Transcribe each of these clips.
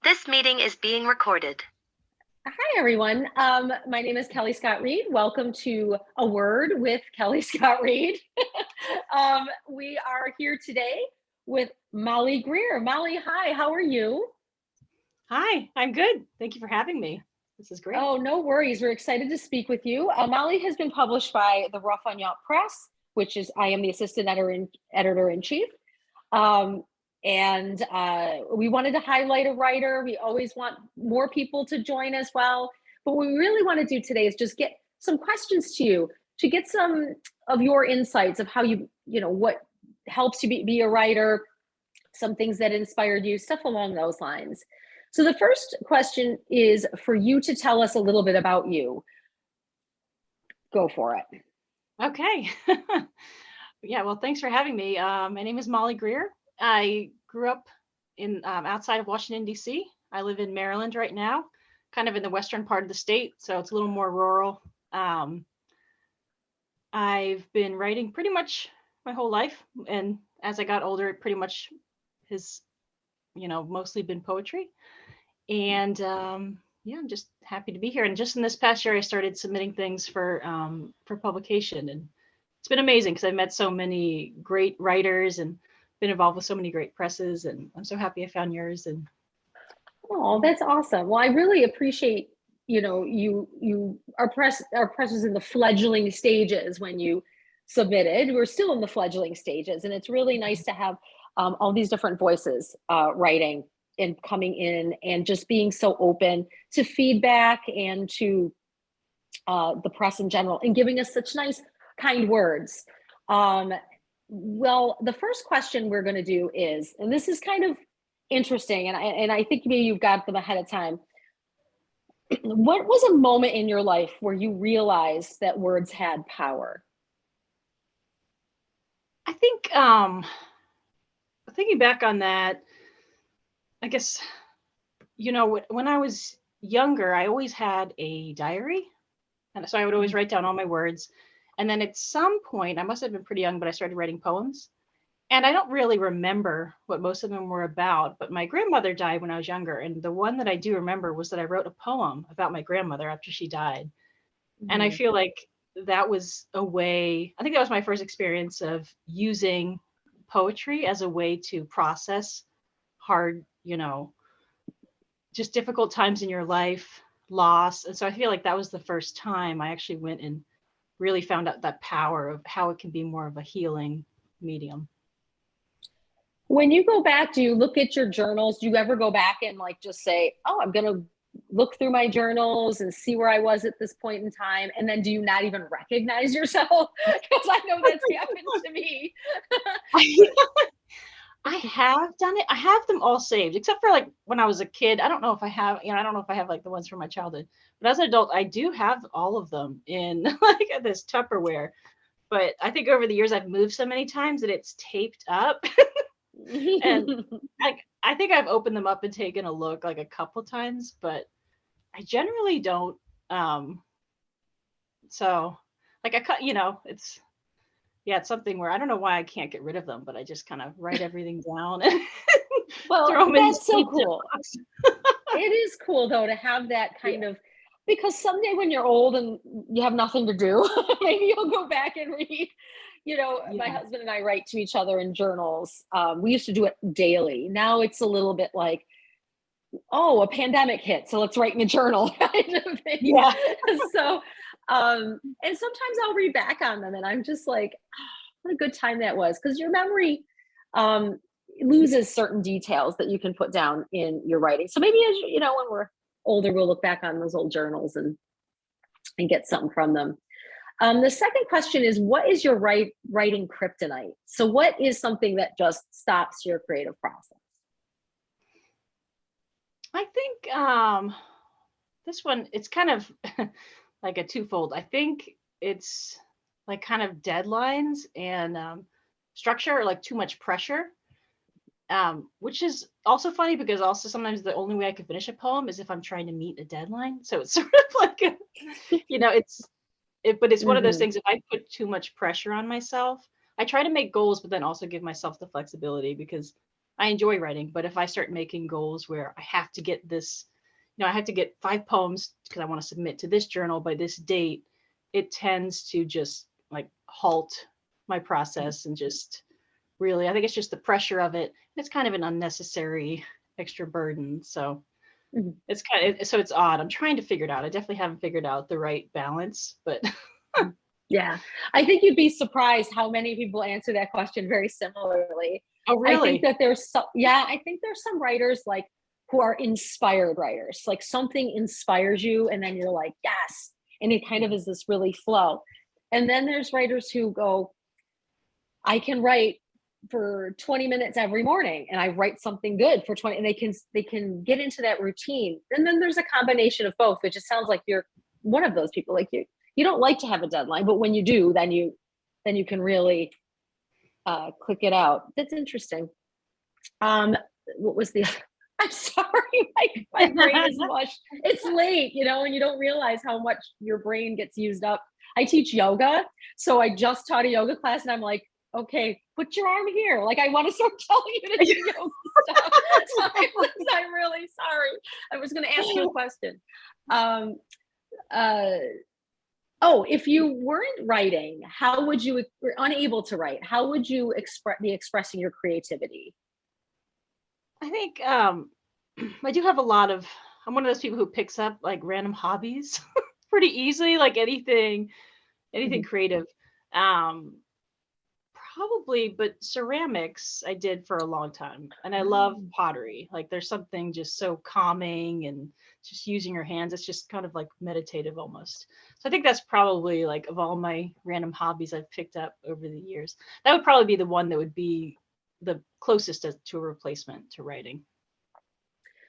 This meeting is being recorded. Hi, everyone. My name is Kellie Scott Reed. Welcome to A Word with Kellie Scott Reed. We are here today with Molly Greer. Molly, hi, how are you? Hi, I'm good. Thank you for having me. This is great. Oh, no worries. We're excited to speak with you. Molly has been published by the Rough on Yacht Press, which is, I am the assistant editor-in-chief. We wanted to highlight a writer. We always want more people to join as well. But what we really want to do today is just get some questions to you, to get some of your insights of how what helps you be a writer, some things that inspired you, stuff along those lines. So the first question is for you to tell us a little bit about you. Go for it. Okay. Yeah, well, thanks for having me. My name is Molly Greer. I grew up in outside of Washington, D.C. I live in Maryland right now, kind of in the western part of the state, so it's a little more rural. I've been writing pretty much my whole life, and as I got older, it pretty much has, mostly been poetry. And yeah, I'm just happy to be here. And just in this past year, I started submitting things for publication, and it's been amazing because I've met so many great writers and been involved with so many great presses, and I'm so happy I found yours. And oh, that's awesome. Well, I really appreciate our press is in the fledgling stages when you submitted. We're still in the fledgling stages, and it's really nice to have all these different voices writing and coming in and just being so open to feedback and to the press in general and giving us such nice, kind words. Well, the first question we're going to do is, and this is kind of interesting, and I think maybe you've got them ahead of time. What was a moment in your life where you realized that words had power? I think thinking back on that, I guess, when I was younger, I always had a diary. And so I would always write down all my words. And then at some point, I must have been pretty young, but I started writing poems. And I don't really remember what most of them were about, but my grandmother died when I was younger. And the one that I do remember was that I wrote a poem about my grandmother after she died. And I feel like that was a way, I think that was my first experience of using poetry as a way to process hard, just difficult times in your life, loss. And so I feel like that was the first time I actually went and really found out that power of how it can be more of a healing medium. When you go back, do you look at your journals? Do you ever go back and just say, oh, I'm going to look through my journals and see where I was at this point in time? And then do you not even recognize yourself? Because I know that's happened to me. I have done it. I have them all saved, except for like when I was a kid. I don't know if I have, I don't know if I have like the ones from my childhood, but as an adult, I do have all of them in like this Tupperware. But I think over the years, I've moved so many times that it's taped up. And I think I've opened them up and taken a look like a couple times, but I generally don't. So like I cut, it's something where I don't know why I can't get rid of them, but I just kind of write everything down and well, throw them in. That's so cool. It is cool though to have that kind of, because someday when you're old and you have nothing to do, maybe you'll go back and read. My husband and I write to each other in journals. We used to do it daily. Now it's a little bit like, oh, a pandemic hit, so let's write in a journal kind of thing. Yeah. So, and sometimes I'll read back on them and I'm just like, oh, what a good time that was. Because your memory loses certain details that you can put down in your writing. So maybe as when we're older, we'll look back on those old journals and get something from them. The second question is, what is your writing kryptonite? So what is something that just stops your creative process? I think this one, it's kind of like a twofold. I think it's like kind of deadlines and structure, or like too much pressure, which is also funny because also sometimes the only way I can finish a poem is if I'm trying to meet a deadline. So it's sort of like, but it's one of those things, if I put too much pressure on myself, I try to make goals, but then also give myself the flexibility because I enjoy writing, but if I start making goals where I have to get this, I have to get 5 poems because I want to submit to this journal by this date, it tends to just like halt my process and just really, I think it's just the pressure of it. It's kind of an unnecessary extra burden. So Mhm. it's kind of, so it's odd. I'm trying to figure it out. I definitely haven't figured out the right balance, but Yeah. I think you'd be surprised how many people answer that question very similarly. oh, I think really? that there's some, yeah, I think there's some writers like who are inspired writers, like something inspires you and then you're like, yes. And it kind of is this really flow. And then there's writers who go, I can write for 20 minutes every morning and I write something good for 20, and they can get into that routine. And then there's a combination of both, which it sounds like you're one of those people. Like you don't like to have a deadline, but when you do, then you can really click it out. That's interesting. Um, what was the I'm sorry, my brain is mush. It's late, and you don't realize how much your brain gets used up. I teach yoga, so I just taught a yoga class, and I'm like, okay, put your arm here. Like I want to start telling you to do yoga stuff. So I'm really sorry. I was going to ask you a question. Um, uh, oh, if you weren't writing, how would you, or unable to write, how would you be expressing your creativity? I think I do have I'm one of those people who picks up like random hobbies pretty easily, like anything Mhm. creative. Um, Probably, but ceramics I did for a long time. And I love Oh. pottery. Like there's something just so calming and just using your hands. It's just kind of like meditative almost. So I think that's probably like of all my random hobbies I've picked up over the years. That would probably be the one that would be the closest to a replacement to writing.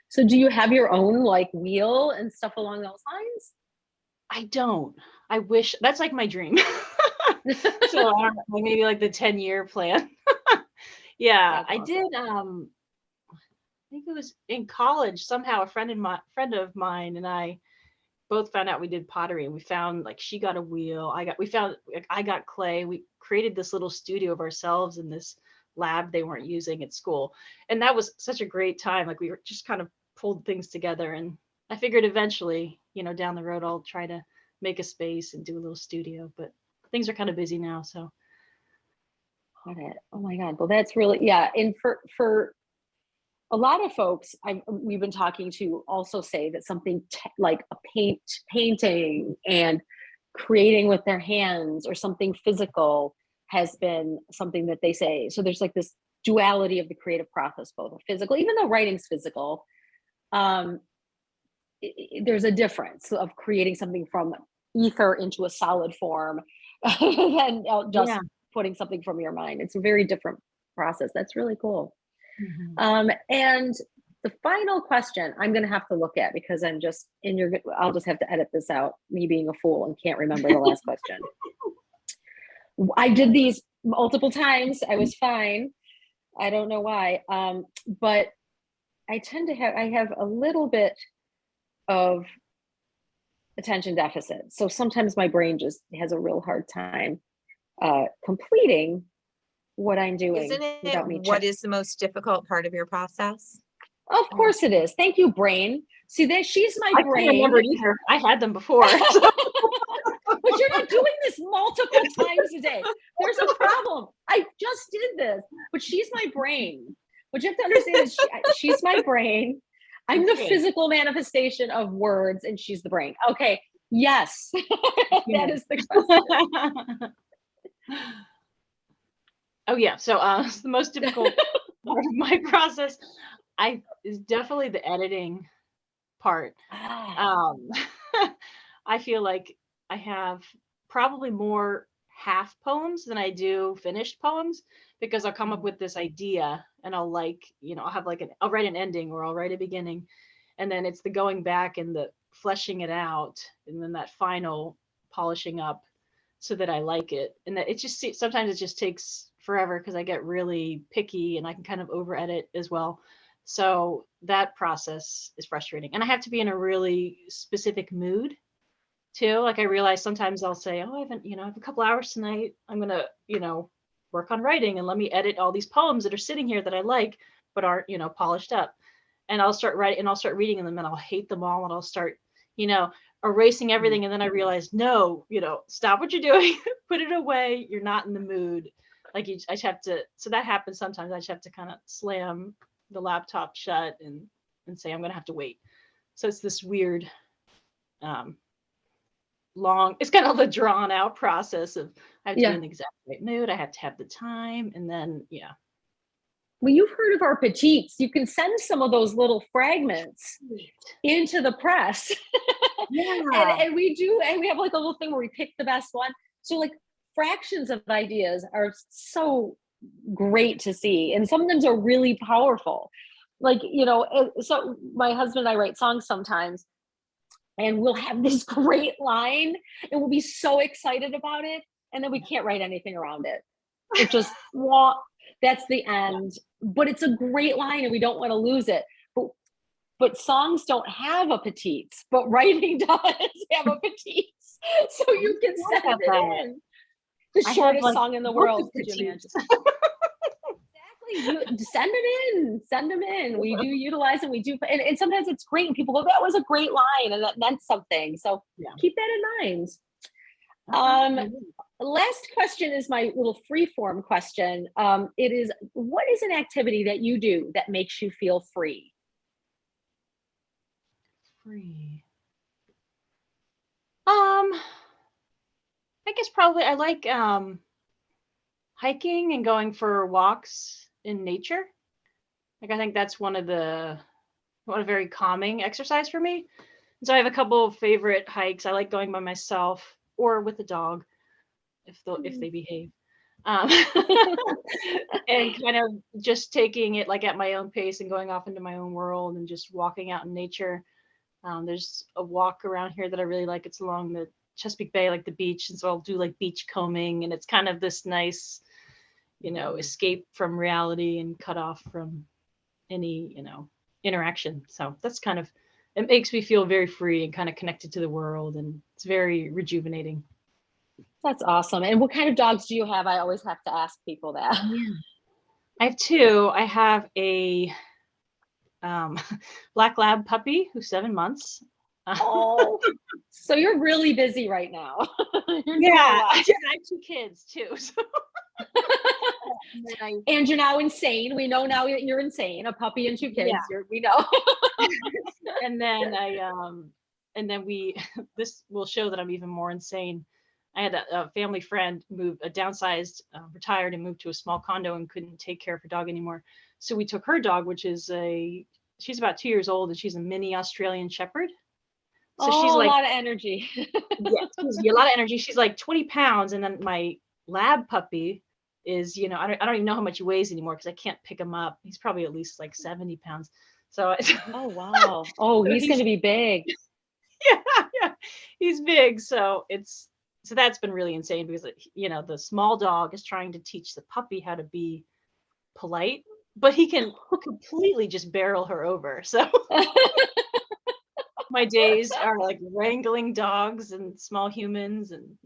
So do you have your own like wheel and stuff along those I don't. I wish that's like my dream. lines? So I don't know, maybe like the 10-year plan. Yeah, That's I awesome. did I think it was in college. Somehow a friend of mine and I both found out we did pottery, and we found like she got a wheel. We found like I got clay. We created this little studio of ourselves in this lab they weren't using at school. And that was such a great time. Like we were just kind of pulled things together, and I figured eventually, down the road I'll try to make a space and do a little studio, but things are kind of busy now, so Got it. Oh my God. Well, that's really, yeah. And for a lot of folks we've been talking to also say that something like a painting and creating with their hands or something physical has been something that they say. So there's like this duality of the creative process, both physical, even though writing's physical. Um, there's a difference of creating something from ether into a solid form than just yeah. putting something from your mind. It's a very different process. That's really cool. Mhm. And the final question I'm going to have to look at because I'm just in your, I'll just have to edit this out, me being a fool and can't remember the last question. I did these multiple times. I was fine. I don't know why. But I have a little bit of attention deficit. So sometimes my brain just has a real hard time completing what I'm doing Isn't it without me what check. is the most difficult part of your process? Of Oh, course it is. Thank you, brain. See that she's my I couldn't brain. remember either. I had them before. So. But you're not doing this multiple times a day. There's a problem. I just did this, but she's my brain. What you have to understand is she's my brain. I'm That's the good. physical manifestation of words, and she's the brain. Okay. Yes, that is the question. Oh yeah. So the most difficult part of my process is definitely the editing part. Ah, Um I feel like I have probably more half poems than I do finished poems because I'll come up mhm. with this idea and I'll have I'll write an ending or I'll write a beginning, and then it's the going back and the fleshing it out and then that final polishing up so that I like it. And that sometimes it just takes forever because I get really picky and I can kind of over edit as well. So that process is frustrating. And I have to be in a really specific mood too. Like I realize sometimes I'll say, "Oh, I have a couple hours tonight. I'm gonna, work on writing and let me edit all these poems that are sitting here that I like." but aren't, polished up. And I'll start writing and I'll start reading them and I'll hate them all and I'll start, erasing everything. And then I realized, no, stop what you're doing, put it away. You're not in the mood. Like I just have to, so that happens sometimes. I just have to kind of slam the laptop shut and say, I'm going to have to wait. So it's this weird, long, it's kind of a drawn out process of I have to be in the exact right mood. I have to have the time. And then, Well, you've heard of our petites. You can send some of those little fragments into the press. Yeah. and we do, and we have like a little thing where we pick the best one. So like fractions of ideas are so great to see. And some of them are really powerful. Like, so my husband and I write songs sometimes, and we'll have this great line and we'll be so excited about it. And then we can't write anything around it. It just, that's the end. But it's a great line and we don't want to lose it. But songs don't have a petites, but writing does have a petites. So you can send it in. The shortest song in the world. Could you imagine? Exactly. Send them in. We do utilize them. We do. And sometimes it's great. And people go, that was a great line. And that meant something. So keep that in mind. Last question is my little free-form question. It is, what is an activity that you do that makes you feel free? Free. I guess probably I like hiking and going for walks in nature. Like I think that's one of a very calming exercise for me. And so I have a couple of favorite hikes. I like going by myself or with a dog if they behave. And kind of just taking it like at my own pace and going off into my own world and just walking out in nature. There's a walk around here that I really like. It's along the Chesapeake Bay, like the beach. And so I'll do like beach combing, and it's kind of this nice, escape from reality and cut off from any, interaction. So that's kind of, it makes me feel very free and kind of connected to the world. And it's very rejuvenating. That's awesome. And what kind of dogs do you have? I always have to ask people that. Yeah. I have two. I have a black lab puppy who's 7 months. Oh, so you're really busy right now. I have 2 kids too. So. And you're now insane. We know now that you're insane. A puppy and 2 kids. We know. And then this will show that I'm even more insane. I had a family friend downsized, retired, and moved to a small condo and couldn't take care of her dog anymore. So we took her dog, which is she's about 2 years old, and she's a mini Australian Shepherd. So she's like a lot of energy. she's a lot of energy. She's like 20 pounds. And then my lab puppy is, I don't even know how much he weighs anymore because I can't pick him up. He's probably at least like 70 pounds. So oh, wow. Oh, he's going to be big. Yeah, he's big. So that's been really insane because, the small dog is trying to teach the puppy how to be polite, but he can completely just barrel her over. So my days are like wrangling dogs and small humans and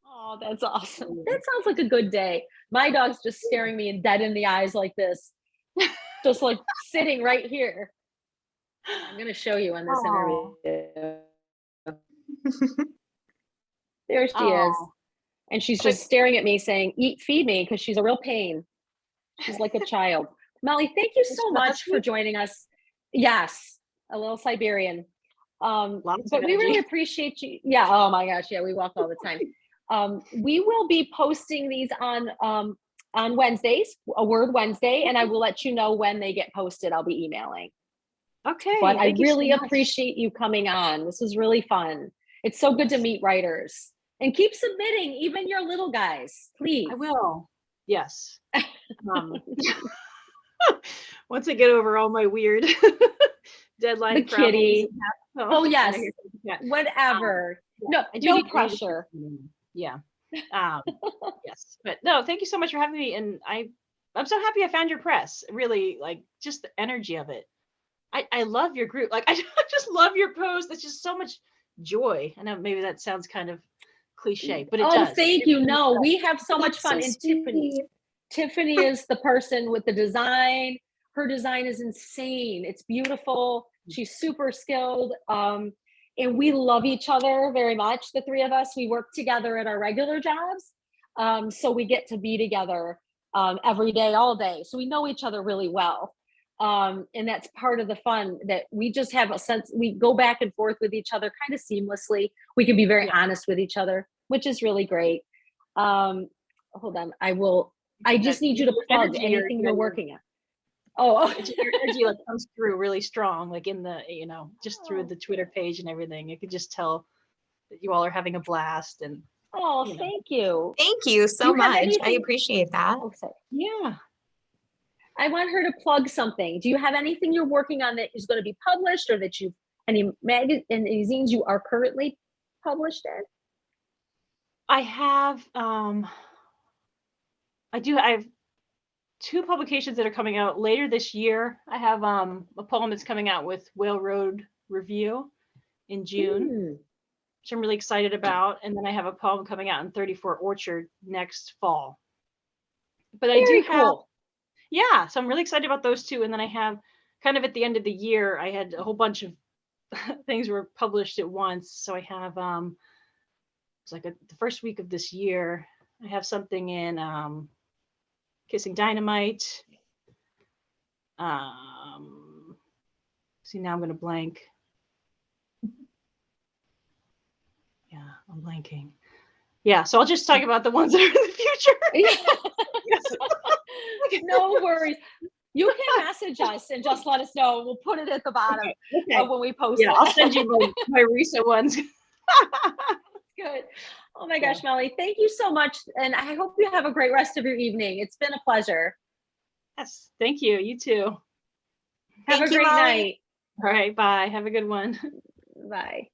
Oh, that's awesome. That sounds like a good day. My dog's just staring me dead in the eyes like this, just like sitting right here. I'm going to show you in this interview. There she is. And she's just staring at me saying, feed me, because she's a real pain. She's like a child. Molly, thank you so much for joining us. Yes, a little Siberian. But we really appreciate you. Yeah. Oh my gosh. Yeah. We walk all the time. We will be posting these on Wednesdays, a Word Wednesday, and I will let you know when they get posted. I'll be emailing. Okay. But I really appreciate you coming on. This is really fun. It's so good to meet writers. And keep submitting, even your little guys, please. I will. Yes. Once I get over all my weird deadline the kitty. Oh yes. Whatever. No pressure. Yeah. Yes. But no, thank you so much for having me. And I'm so happy I found your press. Really, like, just the energy of it. I love your group. Like, I just love your post. It's just so much joy. I know maybe that sounds kind of cliche, but it does. Thank you. No, we have so much fun. And Tiffany is the person with the design. Her design is insane. It's beautiful. She's super skilled. And we love each other very much. The three of us, we work together at our regular jobs. So we get to be together every day, all day. So we know each other really well. And that's part of the fun, that we just have a sense, we go back and forth with each other kind of seamlessly. We can be very honest with each other, which is really great. Hold on. I just need you to plug anything you're working on. Oh, your energy like comes through really strong, like in the, just through the Twitter page and everything. You could just tell that you all are having a blast. And thank you. Thank you so much. I appreciate that. Oh, sorry. Yeah. I want her to plug something. Do you have anything you're working on that is going to be published, or that any magazines you are currently published in? I have, I have 2 publications that are coming out later this year. I have a poem that's coming out with Whale Road Review in June, which I'm really excited about. And then I have a poem coming out in 34 Orchard next fall. But I do have, so I'm really excited about those 2. And then I have kind of at the end of the year, I had a whole bunch of things were published at once. So I have, it's like the first week of this year, I have something in Kissing Dynamite. See, now I'm going to blank. Yeah, I'm blanking. Yeah, so I'll just talk about the ones that are in the future. No worries. You can message us and just let us know. We'll put it at the bottom of when we post it. I'll send you my recent ones. Good. Oh my gosh, Molly, thank you so much. And I hope you have a great rest of your evening. It's been a pleasure. Yes, thank you. You too. Have a great night. All right, bye. Have a good one. Bye.